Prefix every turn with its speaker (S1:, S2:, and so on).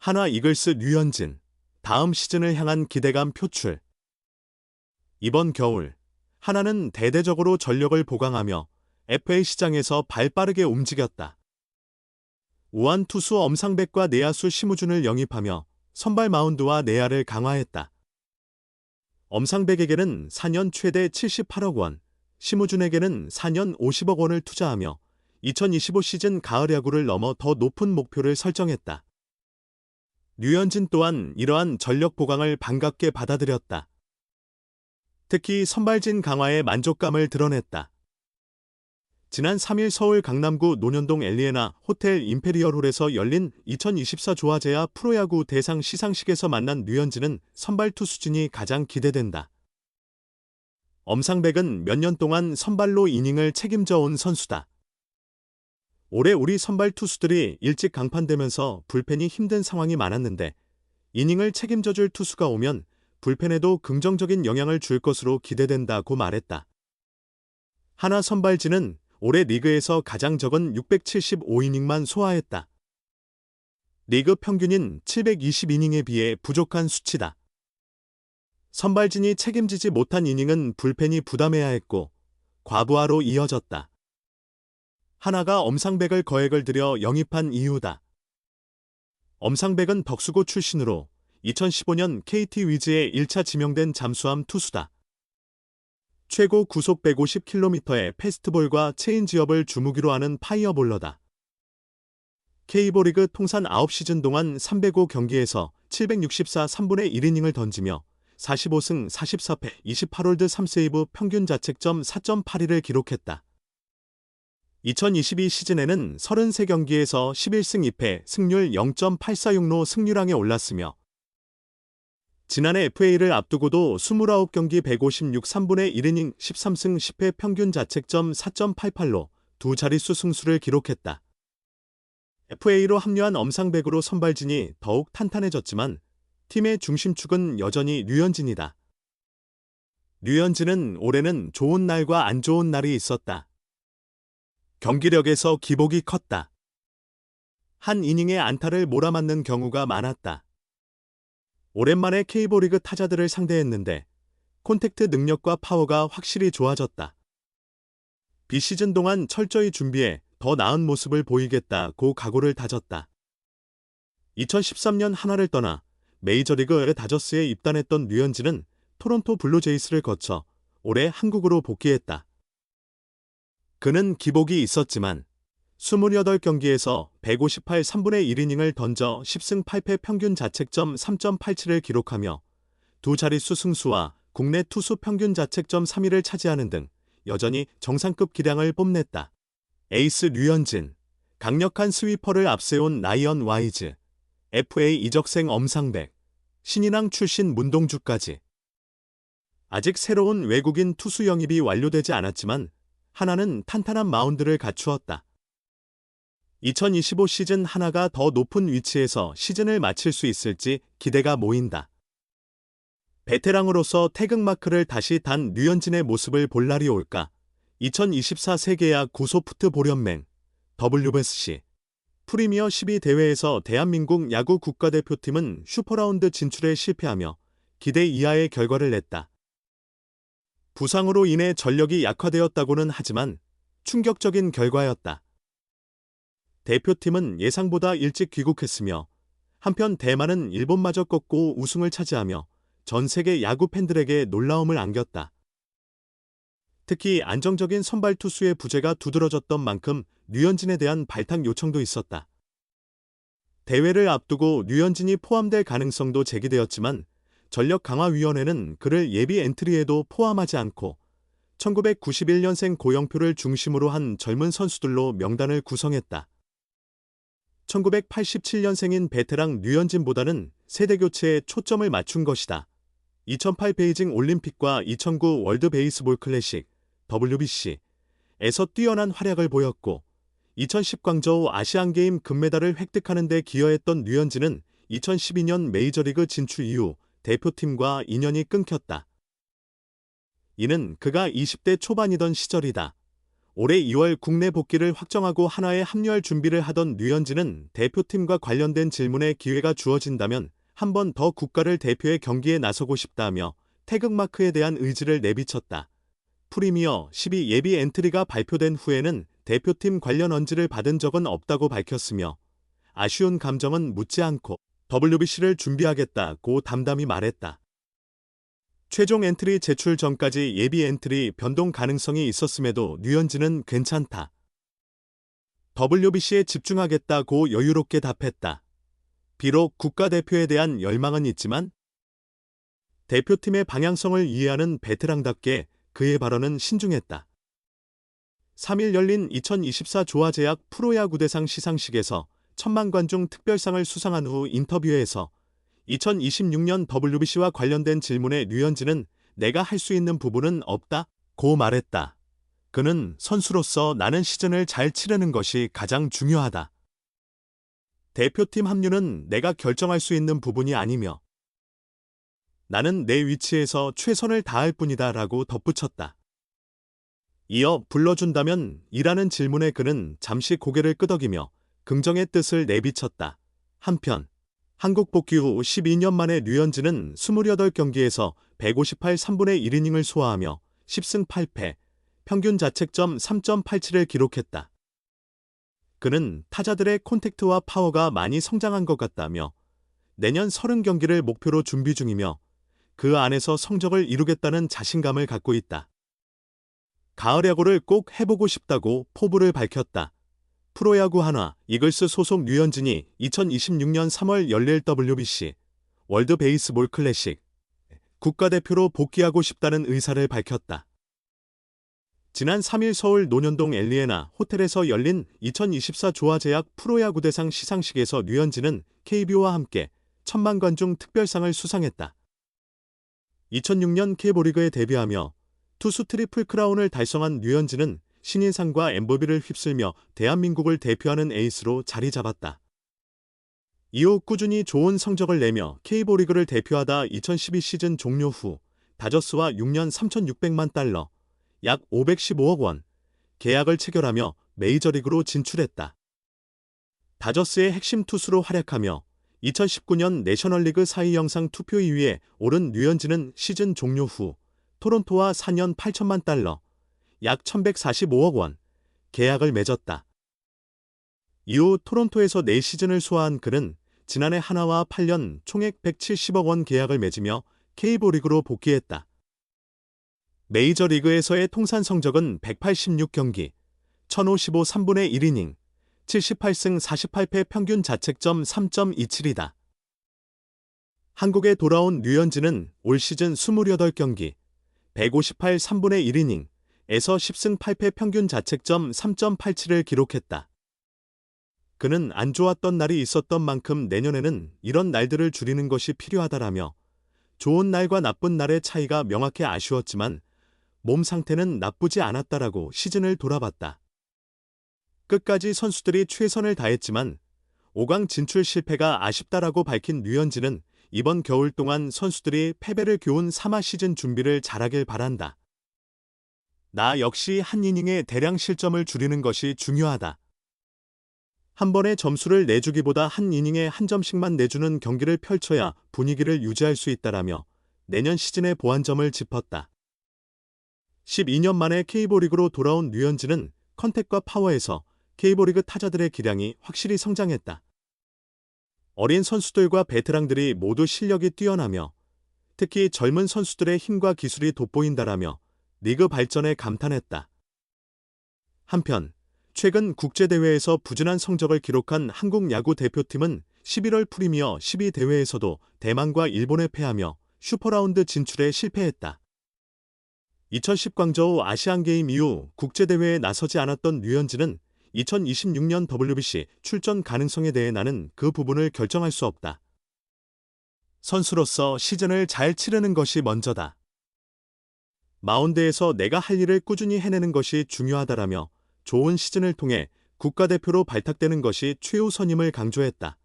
S1: 한화 이글스 류현진, 다음 시즌을 향한 기대감 표출. 이번 겨울, 한화는 대대적으로 전력을 보강하며 FA 시장에서 발빠르게 움직였다. 우한 투수 엄상백과 내야수 심우준을 영입하며 선발 마운드와 내야를 강화했다. 엄상백에게는 4년 최대 78억 원, 심우준에게는 4년 50억 원을 투자하며 2025 시즌 가을 야구를 넘어 더 높은 목표를 설정했다. 류현진 또한 이러한 전력 보강을 반갑게 받아들였다. 특히 선발진 강화에 만족감을 드러냈다. 지난 3일 서울 강남구 논현동 엘리에나 호텔 임페리얼홀에서 열린 2024 조아제야 프로야구 대상 시상식에서 만난 류현진은 선발 투수진이 가장 기대된다. 엄상백은 몇 년 동안 선발로 이닝을 책임져 온 선수다. 올해 우리 선발 투수들이 일찍 강판되면서 불펜이 힘든 상황이 많았는데 이닝을 책임져줄 투수가 오면 불펜에도 긍정적인 영향을 줄 것으로 기대된다고 말했다. 한화 선발진은 올해 리그에서 가장 적은 675이닝만 소화했다. 리그 평균인 720이닝에 비해 부족한 수치다. 선발진이 책임지지 못한 이닝은 불펜이 부담해야 했고 과부하로 이어졌다. 한화가 엄상백을 거액을 들여 영입한 이유다. 엄상백은 덕수고 출신으로 2015년 KT 위즈에 1차 지명된 잠수함 투수다. 최고 구속 150km의 패스트볼과 체인지업을 주무기로 하는 파이어볼러다. K리그 통산 9시즌 동안 305경기에서 764 3분의 1이닝을 던지며 45승 44패 28홀드 3세이브 평균 자책점 4.82를 기록했다. 2022 시즌에는 33경기에서 11승 2패 승률 0.846로 승률왕에 올랐으며 지난해 FA를 앞두고도 29경기 156 3분의 1이닝 13승 10패 평균 자책점 4.88로 두 자릿수 승수를 기록했다. FA로 합류한 엄상백으로 선발진이 더욱 탄탄해졌지만 팀의 중심축은 여전히 류현진이다. 류현진은 올해는 좋은 날과 안 좋은 날이 있었다. 경기력에서 기복이 컸다. 한 이닝에 안타를 몰아맞는 경우가 많았다. 오랜만에 K리그 타자들을 상대했는데 콘택트 능력과 파워가 확실히 좋아졌다. 비시즌 동안 철저히 준비해 더 나은 모습을 보이겠다고 각오를 다졌다. 2013년 한화를 떠나 메이저리그 다저스에 입단했던 류현진은 토론토 블루제이스를 거쳐 올해 한국으로 복귀했다. 그는 기복이 있었지만 28경기에서 158 3분의 1이닝을 던져 10승 8패 평균 자책점 3.87을 기록하며 두 자릿수 승수와 국내 투수 평균 자책점 3위를 차지하는 등 여전히 정상급 기량을 뽐냈다. 에이스 류현진, 강력한 스위퍼를 앞세운 라이언 와이즈, FA 이적생 엄상백, 신인왕 출신 문동주까지. 아직 새로운 외국인 투수 영입이 완료되지 않았지만 한화는 탄탄한 마운드를 갖추었다. 2025 시즌 한화가 더 높은 위치에서 시즌을 마칠 수 있을지 기대가 모인다. 베테랑으로서 태극마크를 다시 단 류현진의 모습을 볼 날이 올까? 2024 세계야 구소프트 보련맹 WBC 프리미어 12 대회에서 대한민국 야구 국가대표팀은 슈퍼라운드 진출에 실패하며 기대 이하의 결과를 냈다. 부상으로 인해 전력이 약화되었다고는 하지만 충격적인 결과였다. 대표팀은 예상보다 일찍 귀국했으며 한편 대만은 일본마저 꺾고 우승을 차지하며 전 세계 야구 팬들에게 놀라움을 안겼다. 특히 안정적인 선발 투수의 부재가 두드러졌던 만큼 류현진에 대한 발탁 요청도 있었다. 대회를 앞두고 류현진이 포함될 가능성도 제기되었지만 전력강화위원회는 그를 예비 엔트리에도 포함하지 않고 1991년생 고영표를 중심으로 한 젊은 선수들로 명단을 구성했다. 1987년생인 베테랑 류현진보다는 세대교체에 초점을 맞춘 것이다. 2008 베이징 올림픽과 2009 월드 베이스볼 클래식 WBC에서 뛰어난 활약을 보였고 2010 광저우 아시안게임 금메달을 획득하는 데 기여했던 류현진은 2012년 메이저리그 진출 이후 대표팀과 인연이 끊겼다. 이는 그가 20대 초반이던 시절이다. 올해 2월 국내 복귀를 확정하고 한화에 합류할 준비를 하던 류현진은 대표팀과 관련된 질문에 기회가 주어진다면 한 번 더 국가를 대표해 경기에 나서고 싶다며 태극마크에 대한 의지를 내비쳤다. 프리미어 12 예비 엔트리가 발표된 후에는 대표팀 관련 언지를 받은 적은 없다고 밝혔으며 아쉬운 감정은 묻지 않고 WBC를 준비하겠다고 담담히 말했다. 최종 엔트리 제출 전까지 예비 엔트리 변동 가능성이 있었음에도 류현진은 괜찮다. WBC에 집중하겠다고 여유롭게 답했다. 비록 국가대표에 대한 열망은 있지만 대표팀의 방향성을 이해하는 베테랑답게 그의 발언은 신중했다. 3일 열린 2024 조화제약 프로야구대상 시상식에서 1000만 관중 특별상을 수상한 후 인터뷰에서 2026년 WBC와 관련된 질문에 류현진은 내가 할 수 있는 부분은 없다고 말했다. 그는 선수로서 나는 시즌을 잘 치르는 것이 가장 중요하다. 대표팀 합류는 내가 결정할 수 있는 부분이 아니며 나는 내 위치에서 최선을 다할 뿐이다 라고 덧붙였다. 이어 불러준다면 이라는 질문에 그는 잠시 고개를 끄덕이며 긍정의 뜻을 내비쳤다. 한편 한국 복귀 후 12년 만에 류현진은 28경기에서 158 3분의 1이닝을 소화하며 10승 8패, 평균 자책점 3.87을 기록했다. 그는 타자들의 콘택트와 파워가 많이 성장한 것 같다며 내년 30경기를 목표로 준비 중이며 그 안에서 성적을 이루겠다는 자신감을 갖고 있다. 가을 야구를 꼭 해보고 싶다고 포부를 밝혔다. 프로야구 한화 이글스 소속 류현진이 2026년 3월 열릴 WBC 월드 베이스볼 클래식 국가대표로 복귀하고 싶다는 의사를 밝혔다. 지난 3일 서울 논현동 엘리에나 호텔에서 열린 2024 조화제약 프로야구대상 시상식에서 류현진은 KBO와 함께 1000만 관중 특별상을 수상했다. 2006년 K리그에 데뷔하며 투수 트리플 크라운을 달성한 류현진은 신인상과 MVP를 휩쓸며 대한민국을 대표하는 에이스로 자리 잡았다. 이후 꾸준히 좋은 성적을 내며 K리그를 대표하다 2012 시즌 종료 후 다저스와 6년 3,600만 달러, 약 515억 원, 계약을 체결하며 메이저리그로 진출했다. 다저스의 핵심 투수로 활약하며 2019년 내셔널리그 사이 영상 투표 2위에 오른 류현진은 시즌 종료 후 토론토와 4년 8천만 달러, 약 1,145억 원, 계약을 맺었다. 이후 토론토에서 4시즌을 소화한 그는 지난해 한화와 8년 총액 170억 원 계약을 맺으며 K리그로 복귀했다. 메이저리그에서의 통산 성적은 186경기, 1,055 3분의 1이닝, 78승 48패 평균 자책점 3.27이다. 한국에 돌아온 류현진은 올 시즌 28경기, 158 3분의 1이닝, 에서 10승 8패 평균 자책점 3.87을 기록했다. 그는 안 좋았던 날이 있었던 만큼 내년에는 이런 날들을 줄이는 것이 필요하다라며 좋은 날과 나쁜 날의 차이가 명확해 아쉬웠지만 몸 상태는 나쁘지 않았다라고 시즌을 돌아봤다. 끝까지 선수들이 최선을 다했지만 5강 진출 실패가 아쉽다라고 밝힌 류현진은 이번 겨울 동안 선수들이 패배를 교훈 삼아 시즌 준비를 잘하길 바란다. 나 역시 한 이닝에 대량 실점을 줄이는 것이 중요하다. 한 번에 점수를 내주기보다 한 이닝에 한 점씩만 내주는 경기를 펼쳐야 분위기를 유지할 수 있다라며 내년 시즌의 보완점을 짚었다. 12년 만에 K리그로 돌아온 류현진은 컨택과 파워에서 K리그 타자들의 기량이 확실히 성장했다. 어린 선수들과 베테랑들이 모두 실력이 뛰어나며 특히 젊은 선수들의 힘과 기술이 돋보인다라며 리그 발전에 감탄했다. 한편 최근 국제대회에서 부진한 성적을 기록한 한국 야구 대표팀은 11월 프리미어 12 대회에서도 대만과 일본에 패하며 슈퍼라운드 진출에 실패했다. 2010 광저우 아시안게임 이후 국제대회에 나서지 않았던 류현진은 2026년 WBC 출전 가능성에 대해 나는 그 부분을 결정할 수 없다. 선수로서 시즌을 잘 치르는 것이 먼저다. 마운드에서 내가 할 일을 꾸준히 해내는 것이 중요하다라며 좋은 시즌을 통해 국가대표로 발탁되는 것이 최우선임을 강조했다.